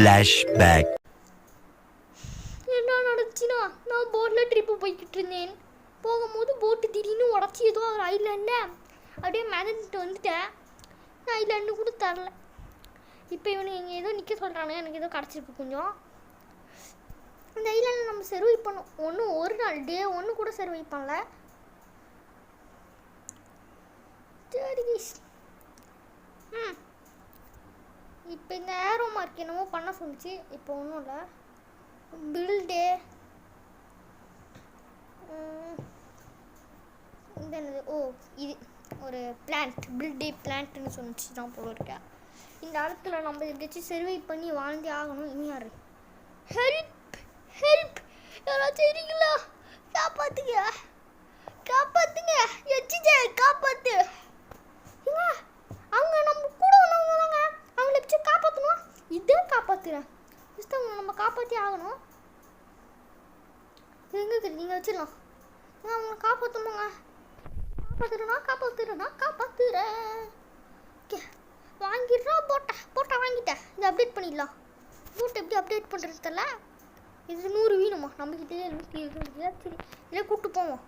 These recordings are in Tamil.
Flashback. என்ன நடந்துச்சுன்னா நான் போட்டில் ட்ரிப்பு போய்கிட்டு இருந்தேன். போகும்போது போட்டு திடீர்னு உடச்சி ஏதோ ஒரு ஐலாண்டில் அப்படியே மிதந்துட்டு வந்துட்டேன். நான் ஐலாண்டு கூட தரல. இப்போ இவனுக்கு இங்கே ஏதோ நிற்க சொல்கிறானுங்க. எனக்கு ஏதோ கிடச்சிருக்கு கொஞ்சம். இந்த ஐலாண்டில் நம்ம சர்வை பண்ணோம். ஒரு நாள் டே 1 கூட சர்வை பண்ணல. சரி இப்போ இந்த ஏரோ மார்க் என்னமோ பண்ண சொல்லிச்சு. இப்போ ஒன்றும் இல்லை. பில்டே இந்த என்னது இது ஒரு பிளான்ட் பில்டே பிளான்ட்னு சொன்னிச்சு தான் போல இருக்கேன். இந்த இடத்துல நம்ம எப்படியாச்சும் சர்வை பண்ணி வாழ்ந்தே ஆகணும். இனி யாரு ஹெல்ப் ஹெல்ப் யாராச்சும் இருக்கீங்களா? காப்பாத்துங்க காப்பாத்துங்க எச்சிச்சே காப்பாத்து. அவங்க நம்ம கூட வந்தவங்க தாங்க. அவங்கள வச்சு காப்பாற்றணும். இதே காப்பாற்றுறேன் ஜஸ்ட் அவங்க நம்ம காப்பாற்றி ஆகணும். எங்கே இருக்குது நீங்கள் வச்சிடலாம். அவங்கள காப்பாற்றணுங்க. காப்பாற்றுறேன். ஓகே வாங்கிடுறோம். போட்டா வாங்கிட்டேன். இதை அப்டேட் பண்ணிடலாம். போட்டை எப்படி அப்டேட் பண்ணுறது தெரியல. இது 100 வேணுமா? நம்மக்கிட்டே 120. சரி இதிலே கூப்பிட்டு போவோம்.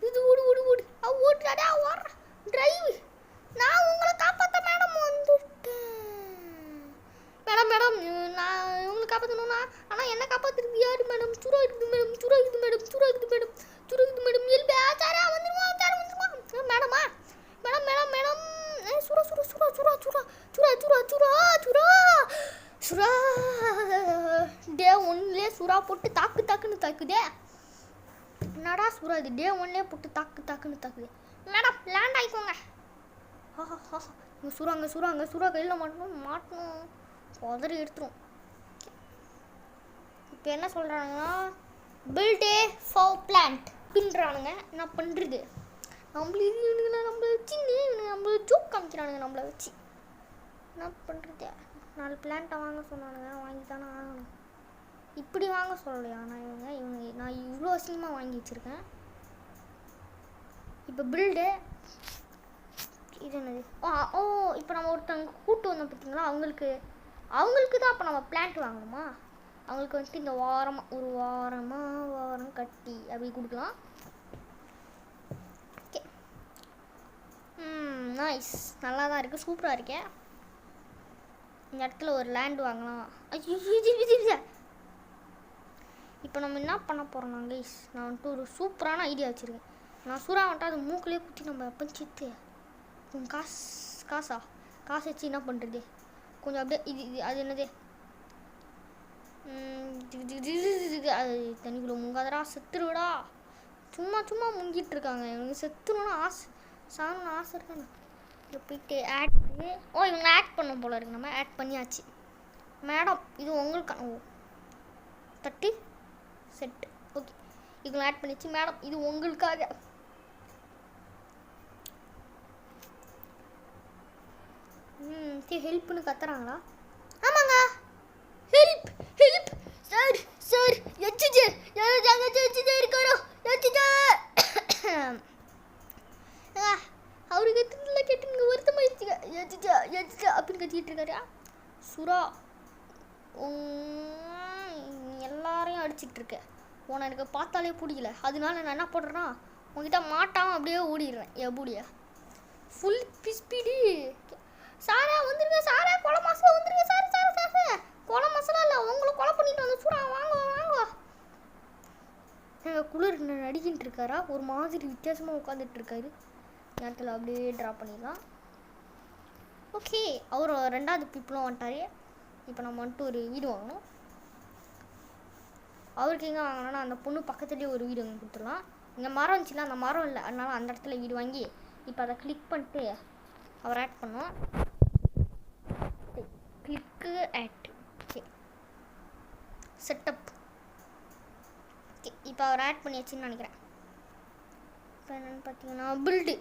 இது ஓடுறாடா ஓடுற டிரைவ். நான் உங்களை காப்பாற்ற மேடம் வந்துட்டேன். மேடம் நான் உங்களை காப்பாற்றணும்னா ஆனால் என்ன காப்பாற்றுறது யார் மேடம்? சுரா இருக்குது மேடம். எல்பே சாரா வந்துடுமா மேடமா? மேடம் சுரா டே 1லே சுறா போட்டு தாக்குன்னு தாக்குதே. என்னடா சுறா இது டே 1லே போட்டு தாக்குன்னு தாக்குது. மேடம் லேண்ட் ஆகிக்கோங்க. இங்கே சுறா கையில் மாட்டணும் உதறி எடுத்துரும். இப்போ என்ன சொல்கிறானுங்கன்னா பில்டே ஃபார் பிளான்ட் பின்னுறானுங்க. என்ன பண்ணுறது? நம்மள வச்சு நம்மள ஜோக் காமிக்கிறானுங்க. நம்மளை வச்சு என்ன பண்ணுறது? 4 பிளான்ட்டை வாங்க சொன்னானுங்க. வாங்கி தானே ஆகணும். இப்படி வாங்க சொல்லலையா? நான் இவ்வளோ அசிங்கமாக வாங்கி வச்சுருக்கேன். இப்போ பில்டு இது என்னது? இப்போ நம்ம ஒருத்தவங்க கூட்டு வந்தோம் பார்த்தீங்களா? அவங்களுக்கு தான் அப்போ நம்ம பிளான்ட் வாங்கணுமா? அவங்களுக்கு வந்துட்டு இந்த ஒரு வாரம் கட்டி அப்படி கொடுக்கலாம். Okay nice. நல்லா தான் இருக்குது. சூப்பராக இருக்கேன். இந்த இடத்துல ஒரு லேண்ட் வாங்கலாம். இப்போ நம்ம என்ன பண்ண போகிறோம்? நான் வந்துட்டு ஒரு சூப்பரான ஐடியா வச்சுருக்கேன். நான் சூறா வந்துட்டு அது மூக்கிலே குத்தி நம்ம பஞ்சித்து காசை வச்சு என்ன பண்ணுறது? கொஞ்சம் அப்படியே இது அது என்னது அது தண்ணிக்குள்ளே முங்காதடா செத்துருவிடா. சும்மா முங்கிட்டு இருக்காங்க. இவங்க செத்துணுன்னு சாகணுன்னு ஆசை இருக்காங்க. இங்கே போயிட்டு ஆட் பண்ணி இவங்க ஆட் பண்ண போல இருக்கு. நம்ம ஆட் பண்ணியாச்சு. மேடம் இது உங்களுக்கு தட்டி செட். ஓகே இவங்களை ஆட் பண்ணிச்சு. மேடம் இது உங்களுக்காக. ஹெல்ப்னு கத்துறாங்களா? ஆமாங்க ஹெல்ப் சார் எச்சிச்சே இருக்காரோ அவருக்கு எத்தனை கேட்டு நீங்கள் வருத்தமாயிடுச்சுங்க. எச்சிச்சா அப்படின்னு கத்திக்கிட்டு இருக்காரு. சுறா எல்லாரையும் அடிச்சுக்கிட்டு இருக்க. எனக்கு பார்த்தாலே பிடிக்கல. அதனால நான் என்ன பண்ணுறேன்னா உங்ககிட்ட மாட்டாமல் அப்படியே ஓடிடுறேன். எப்படியா ஃபுல் ஸ்பீடு. சாரா வந்துருங்க. சாரா கொலை மாசம் வந்துருங்க. சார் கொலை மசாலா இல்லை உங்களை கொலை பண்ணிட்டு வந்து சூறா வாங்க எங்கள் குளிர் நடிக்கிட்டு இருக்காரா? ஒரு மாதிரி வித்தியாசமாக உட்காந்துட்டு இருக்காரு. நேரத்தில் அப்படியே ட்ரா பண்ணிடலாம். ஓகே அவர் 2வது பீப்புளும் வந்துட்டார். இப்போ நம்ம வந்துட்டு ஒரு வீடு வாங்கணும். அவருக்கு எங்கே வாங்கினோன்னா அந்த பொண்ணு பக்கத்துலேயே ஒரு வீடு வாங்கி கொடுத்துடலாம். இங்கே மரம் இருந்துச்சுன்னா அந்த மரம் இல்லை. அதனால அந்த இடத்துல வீடு வாங்கி இப்போ அதை கிளிக் பண்ணிட்டு அவர் ஆட் பண்ணோம். கிளிக்கு ஆட். Okay setup. ஓகே இப்போ அவர் ஆட் பண்ணியாச்சுன்னு நினைக்கிறேன். இப்போ என்னென்னு பார்த்தீங்கன்னா பில்டு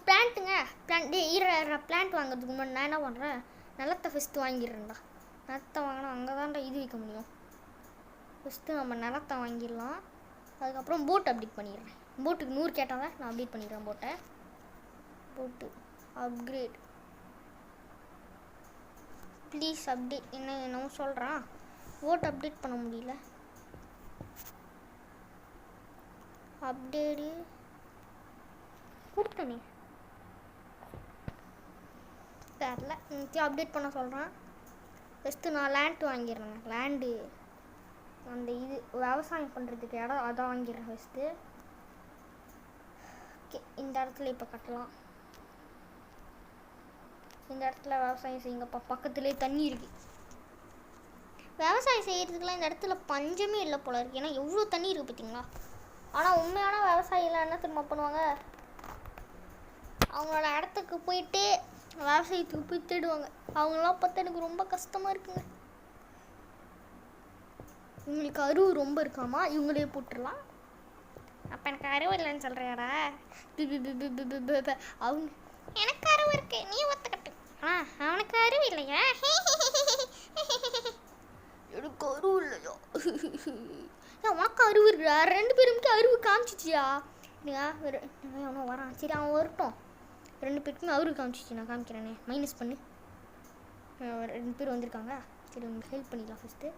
பிளான்ட்டுங்க. பிளான்ட் வாங்குறதுக்கு முன்னாடி நான் என்ன பண்ணுறேன்? நிலத்தை ஃபஸ்ட்டு வாங்கிடுறேன்டா. நிலத்தை வாங்கினா அங்கே தான்டா இது வைக்க முடியும். ஃபஸ்ட்டு நம்ம நிலத்தை வாங்கிடலாம். அதுக்கப்புறம் போட் அப்டேட் பண்ணிடுறேன். போட்டுக்கு 100 கேட்டாங்க. நான் அப்டேட் பண்ணிடுறேன் போட்டு அப்கிரேட் ப்ளீஸ் அப்டேட். என்னவோ சொல்கிறான். ஓட் அப்டேட் பண்ண முடியல. அப்டேட்டு கொடுத்தனே தெரில. இன்னைக்கு அப்டேட் பண்ண சொல்கிறான். ஃபஸ்ட்டு நான் லேண்ட் வாங்கிடுறேங்க. லேண்டு அந்த இது விவசாயம் பண்ணுறதுக்கு இடம் அதை வாங்கிடுறேன் ஃபஸ்ட்டு. ஓகே, இந்த இடத்துல இப்போ கட்டலாம். இந்த இடத்துல விவசாயம் செய்யுங்கப்பா. பக்கத்துலேயே தண்ணி இருக்குது. விவசாயம் செய்கிறதுக்குலாம் இந்த இடத்துல பஞ்சமே இல்லை போல இருக்குது. ஏன்னா எவ்வளோ தண்ணி இருக்குது பார்த்தீங்களா. ஆனால் உண்மையான விவசாயிலாம் என்ன திரும்ப பண்ணுவாங்க, அவங்களோட இடத்துக்கு போயிட்டு விவசாயத்துக்கு போய் தேடுவாங்க. அவங்களாம் பார்த்தா எனக்கு ரொம்ப கஷ்டமாக இருக்குங்க. இவங்களுக்கு அருவு ரொம்ப இருக்காமா, இவங்களே போட்டுடலாம். அப்போ எனக்கு அருவு இல்லைன்னு சொல்கிறியாடா. அவங்க எனக்கு அருவு இருக்கு, நீ ஒத்துக்கட்டு. அவனுக்கு அருவு இல்லையா? எனக்கு அருவு இல்லையா? உனக்கு அருவு இருக்குடா. 2 பேருமே அருவு காமிச்சிச்சியா? அவனும் வரான். சரி, அவன் வரட்டும். 2 பேருக்குமே அருவு காமிச்சிச்சு. நான் காமிக்கிறேனே. மைனஸ் பண்ணு. 2 பேர் வந்திருக்காங்க. சரி, உங்களுக்கு ஹெல்ப் பண்ணிடலாம் ஃபஸ்ட்டு.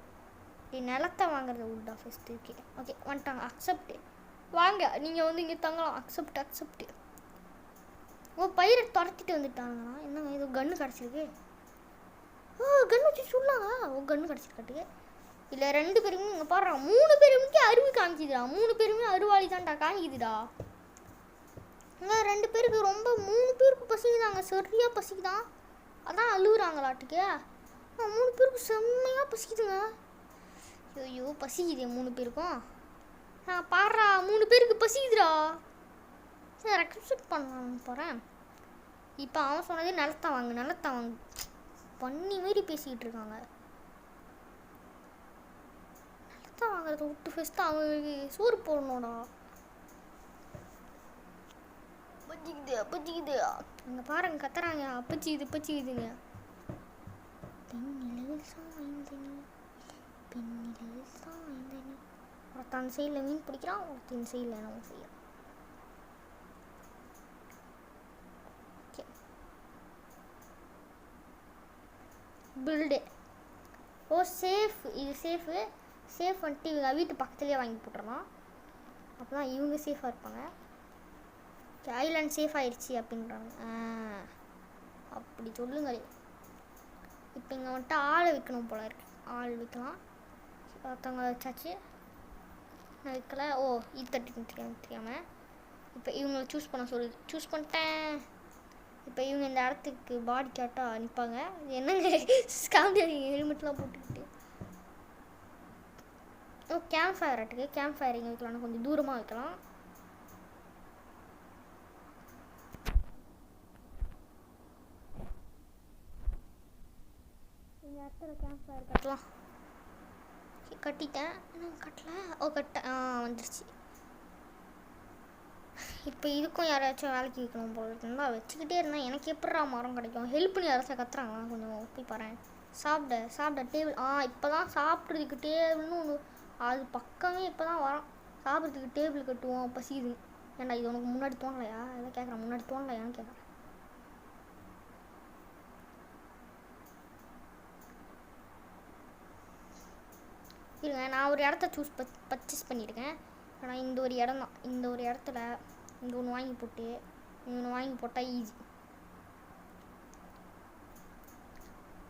நிலத்தை வாங்குறத விட்டா ஃபஸ்ட்டு. ஓகே வந்துட்டாங்க. அக்செப்ட் வாங்க. நீங்கள் வந்து இங்கே தங்கலாம். அக்செப்ட். ஓ, பயிரை துரத்திட்டு வந்துட்டாங்களா? என்னங்க ஏதோ கன்று கிடச்சிருக்கு. கன்று வச்சு சொல்லாங்க. கன்று கிடச்சிருக்காட்டுக்கு. இல்லை 2 பேருமே இங்கே பாடுறா. 3 பேருமே அருவி காமிக்குதுடா. 3 பேருமே அருவாளி தான்டா காமிக்குதுடா. இங்கே 2 பேருக்கு ரொம்ப 3 பேருக்கு பசிக்குதாங்க. சரியாக பசிக்குதான். அதான் அழுகுறாங்களாட்டுக்கு. 3 பேருக்கு செம்மையாக பசிக்குதுங்க. ஐயோ பசிக்குதே 3 பேருக்கும். பாடுறா 3 பேருக்கு பசிக்குதுடா. சரி, ரெக்வஸ்ட் பண்ண போகிறேன். இப்போ அவன் சொன்னதே நிலத்தை வாங்கு. பண்ணி மாரி பேசிக்கிட்டு இருக்காங்க. நிலத்தை வாங்குறத விட்டு ஃபஸ்ட்டு அவங்களுக்கு சோறு போடணும்டா. அப்பச்சிக்குது. அங்கே பாருங்க கத்துறாங்க. அப்பச்சிக்குதுங்க. பெண்ணிலையில் சாய்ந்தனி. ஒருத்தன் சைடில் மீன் பிடிக்கிறான், ஒருத்தன் சைடில் நம்ம செய்யலாம். Okay, build. Oh safe. இது சேஃப் வந்துட்டு இவங்க வீட்டு பக்கத்துலேயே வாங்கி போட்டுறலாம். அப்போ தான் இவங்க சேஃபாக இருப்பாங்க. ஐலாண்ட் சேஃப் ஆயிடுச்சு அப்படின்றாங்க. அப்படி சொல்லுங்க. இப்போ இங்கே வந்துட்டு ஆளை விற்கணும் போல இருக்கு. ஆள் விற்கலாம். ஒருத்தவங்க வச்சாச்சு. நான் விற்கல. ஓ E30 தெரியாமல். இப்போ இவங்களை சூஸ் பண்ணிட்டேன். இப்போ இவங்க இந்த இடத்துக்கு பாடி கேட்டால் நிற்பாங்க. என்னங்க ஸ்காண்டரி ஹெல்மெட்லாம் போட்டுக்கிட்டு. ஓ கேம்ப் ஃபயர் ஆட்டுக்கு. கேம்ப் ஃபயர் இங்கே வைக்கலாம்னா கொஞ்சம் தூரமாக வைக்கலாம். இந்த இடத்துல கேம்ப் ஃபயர் கட்டலாம். கட்டிட்டேன். கட்டல. வந்துருச்சு. இப்போ இதுக்கும் யாராச்சும் வேலைக்கு வைக்கணும் போல இருக்குங்களா. வச்சுக்கிட்டே இருந்தால் எனக்கு எப்படா மரம் கிடைக்கும். ஹெல்ப் பண்ணி யாராச்சும் கத்துறாங்களா கொஞ்சம் போய் பாரு. சாப்பிட டேபிள். இப்போ தான் சாப்பிட்றதுக்கு டேபிள்னு ஒன்று. அது பக்கமே இப்போ தான் வரோம். சாப்பிட்றதுக்கு டேபிள் கட்டுவோம். பசிக்குது. ஏன்டா இது உனக்கு முன்னாடி தோணலையா? எதாவது கேட்குறேன். முன்னாடி தோணலையான்னு கேட்குறேன். இருங்க, நான் ஒரு இடத்த பர்ச்சேஸ் பண்ணியிருக்கேன். ஆனால் இந்த ஒரு இடம் தான். இந்த ஒரு இடத்துல இங்கே ஒன்று வாங்கி போட்டால் ஈஸி.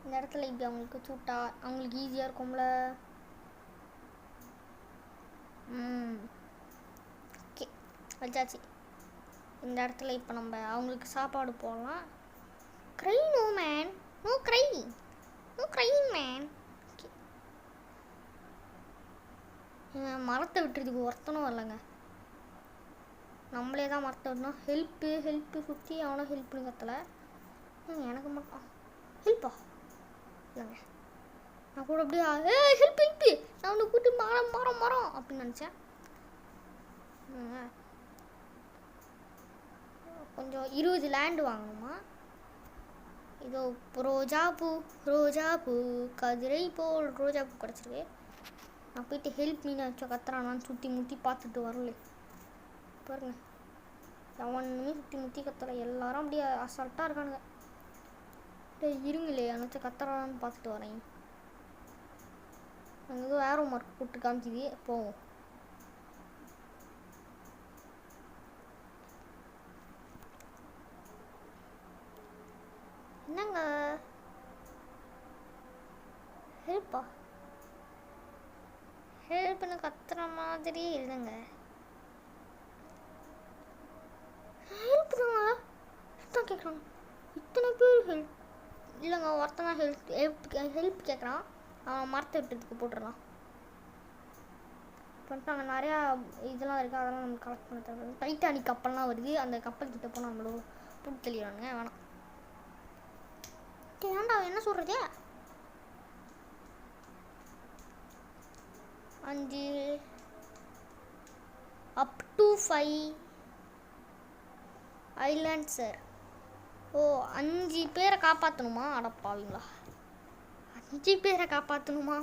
இந்த இடத்துல இப்படி அவங்களுக்கு சூட்டா அவங்களுக்கு ஈஸியாக இருக்கும்ல. ஓகே வச்சாச்சு. இந்த இடத்துல இப்போ நம்ம அவங்களுக்கு சாப்பாடு போடலாம். Cry no man. No crying man. மரத்தை விட்டுறதுக்கு ஒருத்தனும் வரலங்க. நம்மளே தான் மரத்தை விடணும். ஹெல்ப்பு சுற்றி அவனும் ஹெல்ப் பண்ணி கத்தலை. எனக்கு மட்டும் ஹெல்ப்பா இல்லைங்க. நான் கூட அப்படியே ஹெல்ப்பு நான் ஒன்று கூட்டு மரம் அப்படின்னு நினச்சேன். கொஞ்சம் 20 லேண்டு வாங்கணுமா. இதோ ரோஜா பூ கதிரை போல் ரோஜா பூ கிடச்சிருக்கு. நான் போயிட்டு ஹெல்ப் மீன் வச்சா கத்துறானான்னு சுற்றி முற்றி பார்த்துட்டு வரல. பாருங்க எவனுமே சுற்றி முற்றி கத்தலை. எல்லாரும் அப்படியே அசால்ட்டாக இருக்கானுங்க. இருங்களே அனுச்ச கத்துறான்னு பார்த்துட்டு வரேன். அங்கே வேற மார்க் போட்டு காமிக்குது. போவோம். என்னங்க ஹெல்ப்பா? ஹெல்ப்னு கத்துற மாதிரி இல்லைங்க. ஹெல்ப் தாங்க தான் கேட்குறாங்க. இத்தனை பேர் ஹெல்ப் இல்லைங்க. ஒருத்தங்க ஹெல்ப் கேட்குறான். அவன் மரத்தை விட்டதுக்கு போட்டுடலாம். பண்ணிட்டாங்க. நிறையா இதெல்லாம் இருக்குது. அதெல்லாம் நம்ம கலெக்ட் பண்ண தேவை. டைட்டானிக் கப்பல்லாம் வருது. அந்த கப்பல் கிட்ட போனால் நம்மளோ போட்டு தெளிவானுங்க. வேணாம். ஏன்டா என்ன சொல்கிறது? 5 up to 5 ஐலாண்ட் சார். ஓ 5 பேரை காப்பாற்றணுமா? அடப்பாவீங்களா, 5 பேரை காப்பாற்றணுமா?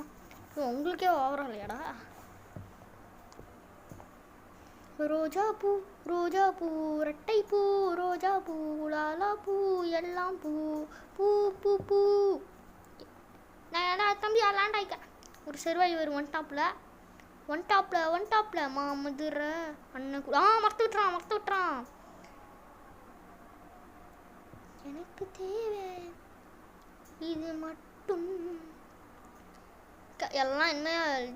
உங்களுக்கே ஓவரா இல்லையாடா? ரோஜா பூ ரோஜா பூ ரெட்டை பூ ரோஜா பூ லாலா பூ எல்லாம் பூ பூ பூ பூ. நான் தம்பி லேண்ட் ஆயிக்க. ஒரு சர்வைவர் ஒன் டாப்பில் மாமதுரை அண்ணன் மறத்து விட்டுறான். எனக்கு தேவை இது மட்டும். எல்லாம் என்ன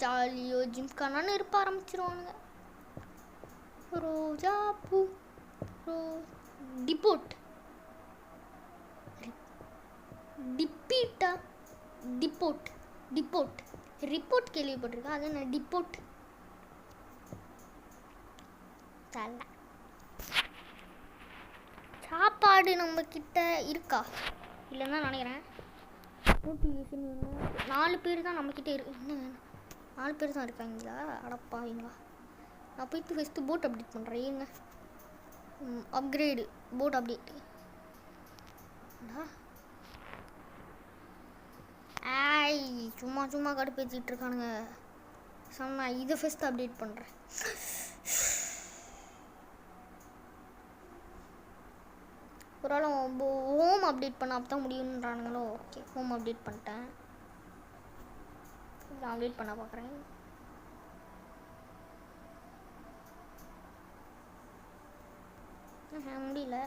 ஜாலியோ ஜிம்கானான்னு இருப்ப ஆரம்பிச்சிருவானுங்க. ரோஜா பூ டிபோட் டிப்பீட்டா டிபோட் ரிப்போர்ட் கேள்விப்பட்டிருக்கேன். அது என்ன டிபோட்? சாப்பாடு நம்ம கிட்ட இருக்கா இல்லைன்னா நினைக்கிறேன். 4 பேர் தான் நம்மக்கிட்ட இருக்கு. என்ன 4 பேர் தான் இருக்காங்களா? அடப்பாவீங்களா. நான் போயிட்டு ஃபஸ்ட்டு போட் அப்டேட் பண்ணுறேன். ஏங்க அப்கிரேடு போட் அப்டேட். சும்மா கடுப்பேற்றிட்டு இருக்கானுங்க. நான் இதை ஃபஸ்ட்டு அப்டேட் பண்ணுறேன். ஒரு ஆள் ஹோம் அப்டேட் பண்ண அப்போ தான் முடியுன்றானுங்களோ. ஓகே, ஹோம் அப்டேட் பண்ணிட்டேன். அப்டேட் பண்ண பார்க்குறேன். முடியல.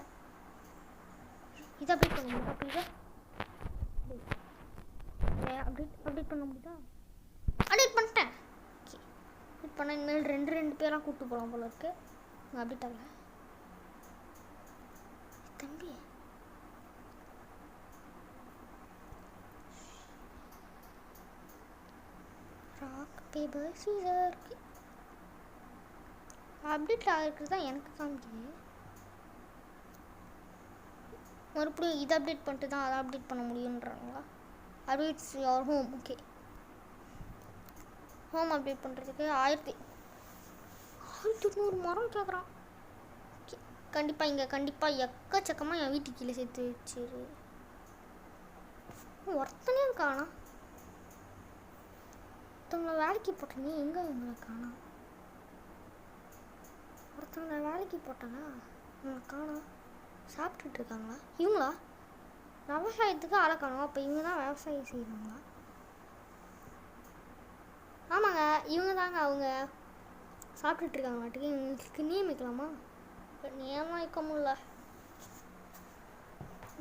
இதை அப்டேட் பண்ண முடியுதா? அப்டேட் பண்ண முடியுதா? அப்டேட் பண்ணிட்டேன். ஓகே, அப்டேட் பண்ண இனிமேல் 2 பேராக கூப்பிட்டு போகலாம் போல இருக்கு. அப்டேட் ஆகல தம்பி. ராக் பேப்பர் சீசர் அப்டேட் ஆகிருக்குது தான் எனக்கு காமிக்குது. மறுபடியும் இதை அப்டேட் பண்ணிட்டு தான் அதை அப்டேட் பண்ண முடியுன்றாங்களா? Updates your home. Okay, home update பண்ணுறதுக்கு 1800 மரம் கேட்குறான். ஓகே, கண்டிப்பாக எக்கச்சக்கமாக என் வீட்டுக்கு கீழே சேர்த்து வச்சிரு. ஒருத்தனே காணா. ஒருத்தவங்களை வேலைக்கு போட்டனே, எங்கே இவங்களை காணா? ஒருத்தவங்களை வேலைக்கு போட்டானா காணா. சாப்பிட்டுட்டு இருக்காங்களா இவங்களா? விவசாயத்துக்கு ஆளை காணும். அப்போ இவங்க தான் விவசாயம் செய்கிறாங்களா? ஆமாங்க, இவங்க தாங்க. அவங்க சாப்பிட்டுட்டு இருக்காங்க வாட்டுக்கு. இவங்களுக்கு நியமிக்கலாமா? நியமிக்க முடியல.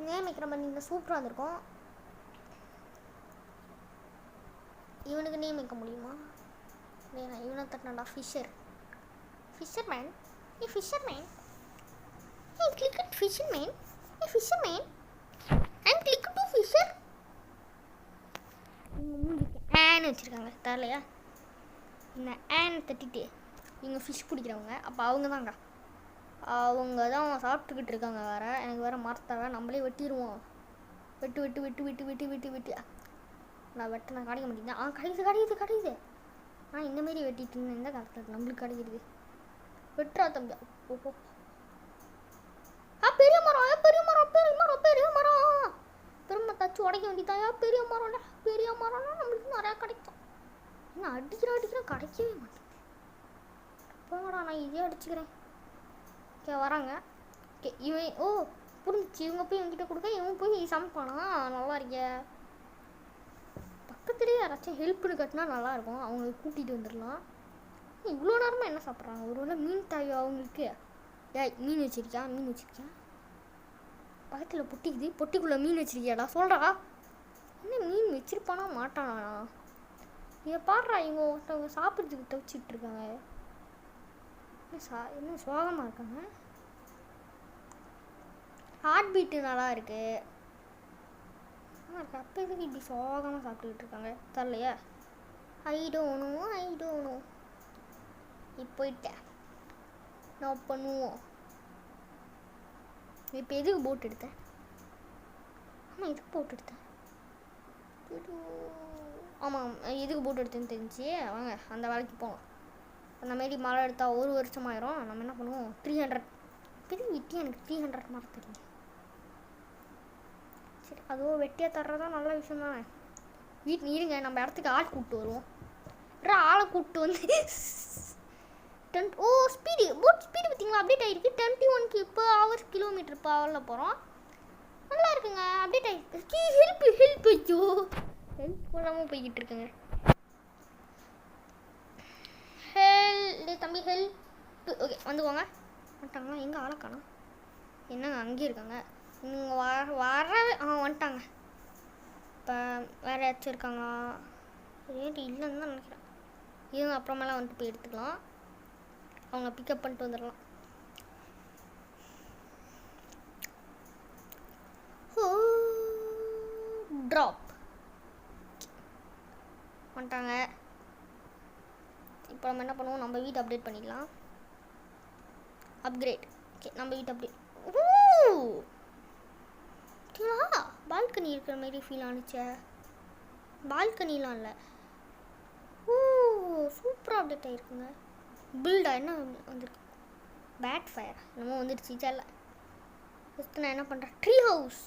நியமிக்கிற மாதிரி இந்த சூப்பராக இருந்திருக்கும். இவனுக்கு நியமிக்க முடியுமா? வேணா, இவனை தட்டினாடா. ஃபிஷர்மேன். ஏ fisherman. Hey, click at fisherman. Hey, fisherman. I'm click to fisher. ஆன்னு வச்சுருக்காங்க தரலையா? இந்த ஆன் தட்டிட்டு இவங்க ஃபிஷ் பிடிக்கிறவங்க. அப்போ அவங்க தாங்க. அவங்க தான் சாப்பிட்டுக்கிட்டு இருக்காங்க. வேறு எனக்கு வேறு மரத்தை நம்மளே வெட்டிடுவோம். வெட்டு. நான் கிடைக்க மாட்டேங்குது. கிடைக்குது. இந்தமாரி வெட்டிட்டு இருந்தேன். இந்த காலத்தில் நம்மளுக்கு கிடைக்கிறது. வெட்டுறா தம்பி. ஓஹோ, பெரிய மரம். பெருமை தச்சு உடைக்க வேண்டியதாயா? பெரிய மரம்னா நம்மளுக்கு நிறையா கிடைக்கும். என்ன அடிக்கிறேன் கிடைக்கவே மாட்டேங்குது. போங்கடா, நான் இதே அடிச்சுக்கிறேன். ஓகே, வராங்க. ஓகே, இவன் புரிஞ்சிச்சு. இவங்க போய் இவங்ககிட்ட கொடுக்க இவன் போய் சமைப்பானா? நல்லா இருக்க. பக்கத்துலேயே யாராச்சும் ஹெல்ப்னு கட்டினா நல்லாயிருக்கும். அவங்க கூட்டிகிட்டு வந்துடலாம். இவ்வளோ நேரமாக என்ன சாப்பிட்றாங்க? ஒரு வேளை மீன் தாயோ அவங்களுக்கு. ஏய் மீன் வச்சிருக்கியா? மீன் வச்சிருக்கியா? பக்கத்தில் பொட்டிக்குது. பொட்டிக்குள்ளே மீன் வச்சிருக்கியாடா? சொல்கிறா. என்ன மீன் வச்சிருப்பானா மாட்டானா? இதை பாடுறா. இவங்க ஒருத்தவங்க சாப்பிட்றதுக்கு தவிச்சிட்டு இருக்காங்க. என்ன சோகமாக இருக்காங்க. ஹார்ட் பீட்டு நல்லா இருக்கு. அப்போ எதுக்கு இப்படி சோகமாக சாப்பிட்டுக்கிட்டு இருக்காங்க தரலையா? I don't know. போயிட்டேன். நான் பண்ணுவோம். இப்போ எதுக்கு போட் எடுத்தேன்? ஆமாம் எதுக்கு போட் எடுத்தேன்? ஆமாம் எதுக்கு போட் எடுத்தேன்னு தெரிஞ்சு வாங்க அந்த வேலைக்கு போவோம். அந்த மாரி மழை எடுத்தால் 1 வருஷம் ஆயிரும். நம்ம என்ன பண்ணுவோம்? 300 எதுக்கு விட்டி எனக்கு 300 மரம் தெரியுங்க. சரி அதுவும் வெட்டியாக தர்றதா நல்ல விஷயம் தானே. வீட்டு இருங்க நம்ம இடத்துக்கு ஆள் கூப்பிட்டு வருவோம். ஆளை கூப்பிட்டு வந்து ஸ்பீடு போட் ஸ்பீடு பார்த்தீங்களா? அப்டேட் ஆகிருக்கு. 21 per hour கிலோமீட்டர் பவரில் போகிறோம். நல்லா இருக்குங்க. அப்டேட் ஆகிருக்கு. ஹெல்ப் ஐயோ ஹெல்ப் போடாமல் போய்கிட்டு இருக்குங்க. தம்பி ஹெல்ப். ஓகே வந்துக்கோங்க. வந்துட்டாங்களா? எங்கே ஆளை காணோம்? என்னங்க அங்கேயே இருக்காங்க. நீங்கள் வந்துட்டாங்க. இப்போ வேறு ஏதாச்சும் இருக்காங்களா? ரேட்டு இல்லைன்னு தான் நினைக்கிறேன். இதுங்க அப்புறமேலாம் வந்துட்டு போய் எடுத்துக்கலாம். அவங்க பிக்கப் பண்ணிட்டு வந்துடலாம். ட்ராப் வந்துட்டாங்க. இப்போ நம்ம என்ன பண்ணுவோம்? நம்ம வீட்டை அப்டேட் பண்ணிடலாம். அப்கிரேட். ஓகே நம்ம வீட்டை அப்டேட். ஓகேங்களா? பால்கனி இருக்கிற மாதிரி ஃபீல் ஆனிச்சே. பால்கனிலாம் இல்லை. சூப்பராக அப்டேட் ஆகிருக்குங்க. பில்டா என்ன வந்துருக்கு? பேட் ஃபயர் என்னமோ வந்துடுச்சு. இல்லை ஃபஸ்ட்டு நான் என்ன பண்ணுறேன்? Tree house.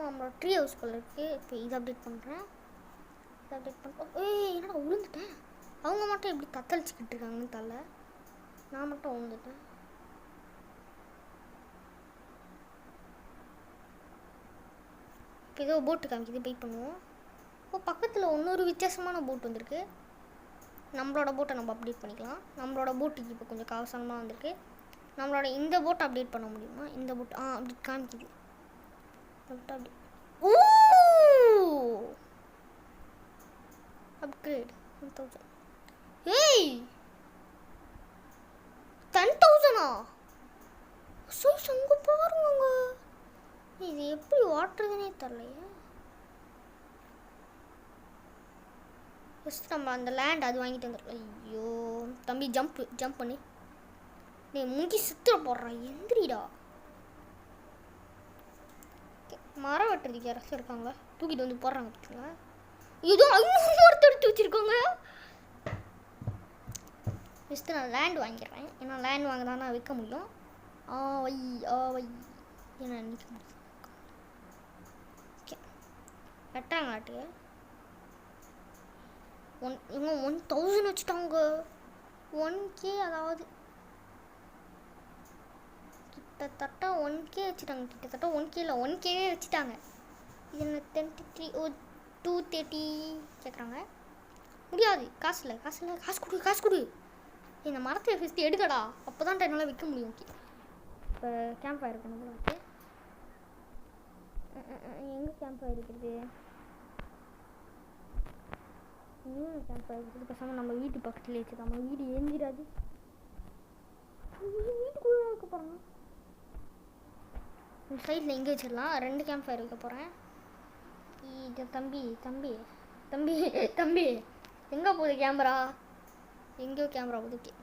நம்மளோட ட்ரீ ஹவுஸ் போல இருக்குது. இப்போ இதை அப்டேட் பண்ணுறேன். இதை அப்டேட் பண்ணுறேன். என்னடா விழுந்துட்டேன். அவங்க மட்டும் எப்படி தத்தளிச்சிக்கிட்டு இருக்காங்கன்னு தெரியல. நான் மட்டும் விழுந்துட்டேன். இப்போ ஏதோ போட்டு காமிக்குது. வெயிட் பண்ணுவோம். இப்போ பக்கத்தில் இன்னொரு வித்தியாசமான போட் வந்திருக்கு. நம்மளோட போட்டை நம்ம அப்டேட் பண்ணிக்கலாம். நம்மளோட போட்டுக்கு இப்போ கொஞ்சம் அவசரமாக வந்திருக்கு. நம்மளோட இந்த போட்டை அப்டேட் பண்ண முடியுமா? இந்த போட் அப்படி காமிக்குது. அப்படி அப்கிரேட் 1000. ஏய் 10,000 அங்கே பாருங்க. இது எப்படி ஓட்டுறதுனே தெரியலையே. ஃபஸ்ட் நம்ம அந்த லேண்ட் அது வாங்கிட்டு வந்துடுறோம். ஐயோ தம்பி ஜம்ப் பண்ணி நீ முங்கி சுற்றுற போடுறான். எந்திரிடா. மரம் வெட்டுறதுக்கு யாராச்சும் இருக்காங்க? தூக்கிட்டு வந்து போடுறாங்க பார்த்தீங்களா? ஏதோ மரத்தை எடுத்து வச்சுருக்காங்க. ஃபஸ்ட்டு நான் லேண்ட் வாங்கிடுறேன். ஏன்னா லேண்ட் வாங்க தான் நான் விற்க முடியும். வை ஏன்னா நிற்க முடியும். ஓகே வெட்டுறாங்களாட்டு. இவங்க 1000 வச்சுட்டாங்க. 1K அதாவது கிட்டத்தட்ட 1K வச்சுட்டாங்க. கிட்டத்தட்ட 1K இல்லை 1Kவே வச்சுட்டாங்க. இது என்ன 23 230 கேட்குறாங்க. முடியாது. காசு இல்லை. காசு கொடு. இந்த மரத்தை ஃபஸ்ட்டு எடுக்கடா. அப்போ தான் என்னால் விற்க முடியும். ஓகே இப்போ கேம்ப் ஃபயர் இருக்கணும். ஓகே எங்கே கேம்ப் ஃபயர் இருக்கிறது? கேம்ப் ஃபயர் இருக்குது. பேசாமல் நம்ம வீட்டு பக்கத்துலேயே வச்சு நம்ம வீடு எந்திராது. வீட்டுக்குள்ளே வைக்க போகிறாங்க. சைடில் எங்கே வச்சிடலாம். 2 கேம்ப் ஃபயர் வைக்க போகிறேன். இது தம்பி எங்கே போகுது கேமரா? எங்கேயோ கேமரா போகுது. Okay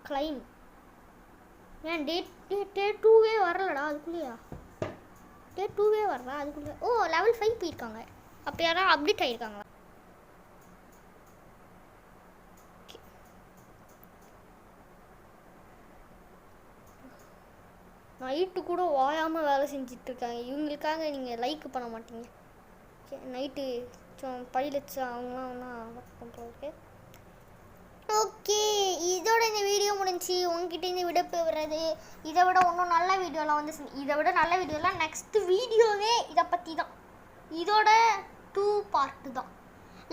claim. ஏன் டே 2வே வரலடா. அதுக்குள்ளேயா? டே 2வே வரல அதுக்குள்ளே. level 5 போயிருக்காங்க. அப்போ யாராவது அப்டேட் ஆகிருக்காங்களா? நைட்டு கூட ஓயாமல் வேலை செஞ்சிட்ருக்காங்க. இவங்களுக்காக நீங்கள் லைக் பண்ண மாட்டீங்க. ஓகே நைட்டு பைலட்ஸ் அவங்களாம் ஒன்றா ஒர்க் பண்ணுறதுக்கு. ஓகே இதோட இந்த வீடியோ முடிஞ்சு உங்ககிட்ட இந்த விடப்பு வர்றது. இதை விட இன்னும் நல்ல வீடியோலாம் வந்து இதை விட நல்ல வீடியோலாம் நெக்ஸ்ட் வீடியோவே இதை பற்றி தான். இதோட 2 பார்ட்டு தான்.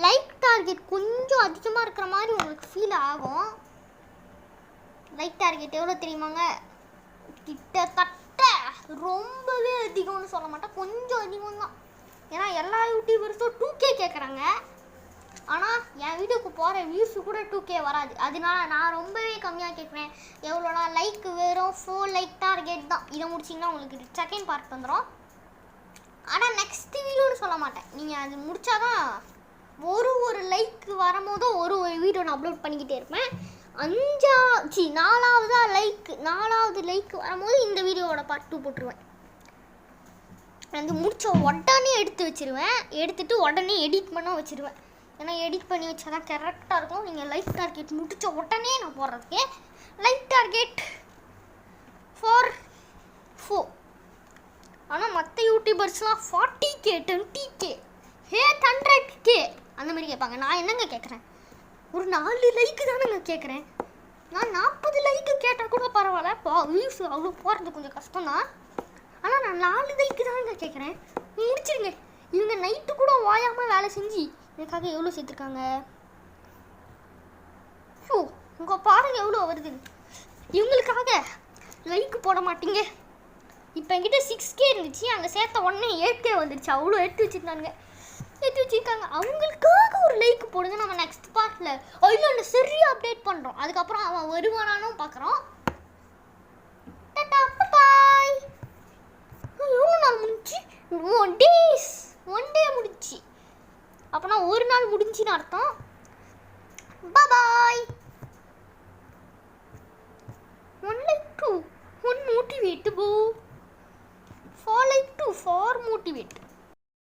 லைக் டார்கெட் கொஞ்சம் அதிகமாக இருக்கிற மாதிரி உங்களுக்கு ஃபீல் ஆகும். லைக் டார்கெட் எவ்வளோ தெரியுமாங்க? கிட்டத்தட்ட ரொம்பவே அதிகம்னு சொல்ல மாட்டேன், கொஞ்சம் அதிகம் தான். ஏன்னா எல்லா யூடியூபர்ஸும் 2K கேட்குறாங்க. ஆனால் என் வீடியோக்கு போகிற வியூஸு கூட 2K வராது. அதனால நான் ரொம்பவே கம்மியாக கேட்குறேன். எவ்வளோனா லைக் வெறும் 4 லைக் டார்கெட் தான். இதை முடிச்சிங்கன்னா உங்களுக்கு செகண்ட் பார்ட் வந்துடும். ஆனால் நெக்ஸ்ட் வீடியோன்னு சொல்ல மாட்டேன். நீங்கள் அது முடித்தாதான் ஒரு லைக் வரும்போதும் ஒரு வீடியோ நான் அப்லோட் பண்ணிக்கிட்டே இருப்பேன். 4வது லைக் வரும்போது இந்த வீடியோவோட பார்ட் 2 போட்டுருவேன். வந்து முடித்த உடனே எடுத்து வச்சுருவேன். எடுத்துகிட்டு உடனே எடிட் பண்ண வச்சுருவேன். ஏன்னா எடிட் பண்ணி வச்சா தான் கரெக்டாக இருக்கும். நீங்கள் லைக் டார்கெட் முடித்த உடனே நான் போடுறதுக்கு லைக் டார்கெட் 4. ஆனால் மற்ற யூடியூபர்ஸ்லாம் 40K 20K 100K அந்த மாதிரி கேட்பாங்க. நான் என்னங்க கேட்குறேன்? ஒரு 4 லைக்கு தானேங்க கேட்குறேன். நான் 40 லைக்கு கேட்டால் கூட பரவாயில்ல. வியூஸ் அவ்வளோ போகிறது கொஞ்சம் கஷ்டம் தான். ஆனால் நான் 4 லைக்கு தானேங்க கேட்குறேன். முடிச்சிருங்க. இவங்க நைட்டு கூட ஓயாமல் வேலை செஞ்சு எனக்காக எவ்வளோ சேர்த்துருக்காங்க. உங்கள் பாருங்க எவ்வளோ வருது. இவங்களுக்காக லைக் போட மாட்டீங்க. இப்போ என்கிட்ட 6K இருந்துச்சு. அங்கே சேர்த்த உடனே 8K வந்துடுச்சு. அவ்வளோ எடுத்து வச்சுருக்காங்க. அவங்களுக்காக ஒரு லைக் போடுங்க. நம்ம நெக்ஸ்ட் பார்ட்டில் ஐலாண்டு சரியாக அப்டேட் பண்ணுறோம். அதுக்கப்புறம் அவன் வருவானானும் பார்க்குறோம். டாடா பாய். எவ்வளோ நாள் முடிஞ்சு? 1 டே முடிச்சு. அப்போனா ஒரு நாள் முடிஞ்சுன்னு அர்த்தம். பாய்.